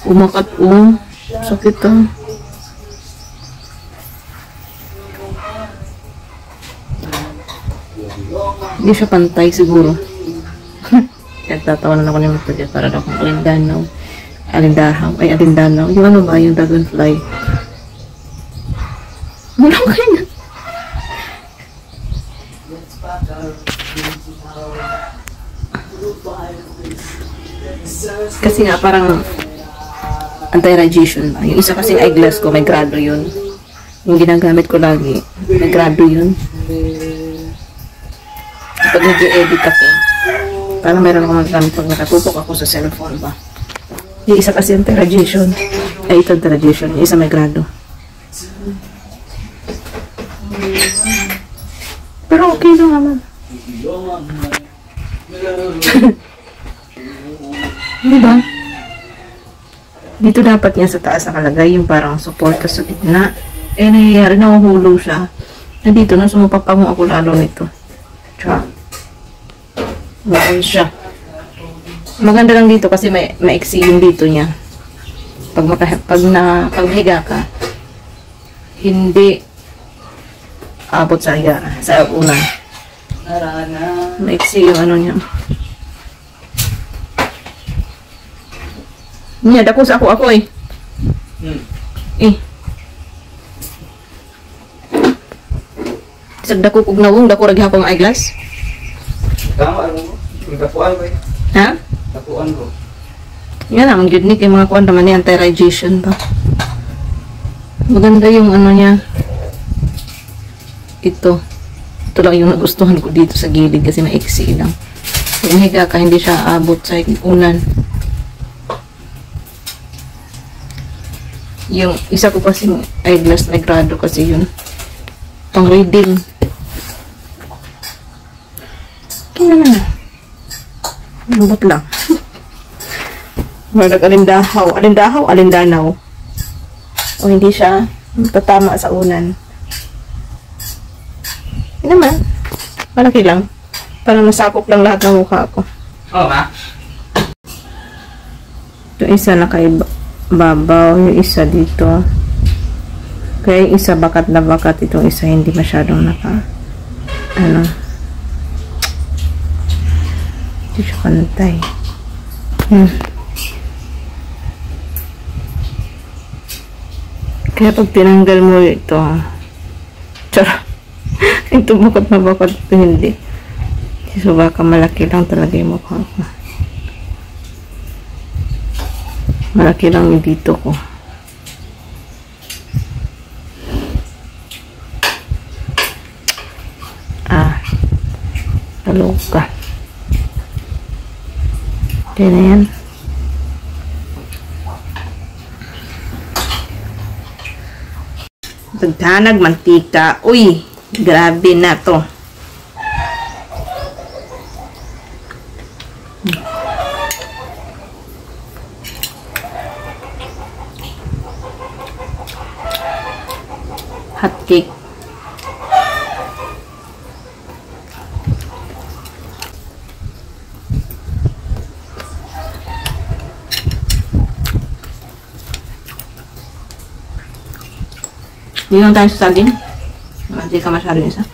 Umakat sakit Hindi siya pantay siguro. Nagtatawa na ako ni Mr. Jeff para daw kung alindanaw. Alindanaw. Yung ano ba? Yung dragonfly. Wala kayo na. Kasi nga parang anti-radiation ba. Yung isa kasing eyeglass ko, may grado yun. Yung ginagamit ko lagi, may grado yun. Pag nag-edit ako, parang meron akong magagamit pag nakatutok ako sa cellphone ba. Yung isa kasi anti-radiation. Ay, ito anti-radiation. Yung isa may grado. Pero okay lang naman. Diba? Dito dapat niya sa taas nakalagay yung parang support sa gitna. Eh, nangyayari, nahuhulog siya. Nandito na, sumupapango ako lalo nito. Tsaka, siya. Maganda lang dito kasi may maiksi yung dito niya. Pag higa ka, hindi abot sa unan. Maiksi yung ano niya. Niya, dako sa ako eh. Sagdako kog nawong, dako ragi akong eyeglass. Tama ano mo? Dapuan ko eh. Ha? Dapuan ko. Yan ang good ni kay mga kuwan naman ni anti-radiation ba. Maganda yung ano niya. Ito lang yung nagustuhan ko dito sa gilid kasi maiksi lang. Kung higa ka, hindi siya abot sa unan. Yung isa ko kasi eyeglass na grado kasi yun. Pang reading. Okay naman na. Lambot lang. Malag alindanaw. O hindi siya tatama sa unan. Yun naman. Malaki lang. Para masakop lang lahat ng mukha ko. Oo ma? Yung isa na kay babaw. Yung isa dito. Kaya yung isa bakat na bakat. Itong isa hindi masyadong hindi siya pantay. Kaya pag tinanggal mo ito, charot. Ito bakat na bakat, ito hindi. So baka malaki lang talaga yung mukha ko. Malaki lang yung dito ko. Taloka. Okay na yan. Pagtanag mantika. Uy, grabe na to. Hot cake. Hindi lang tayo sa saging. Hindi ka masyado isa.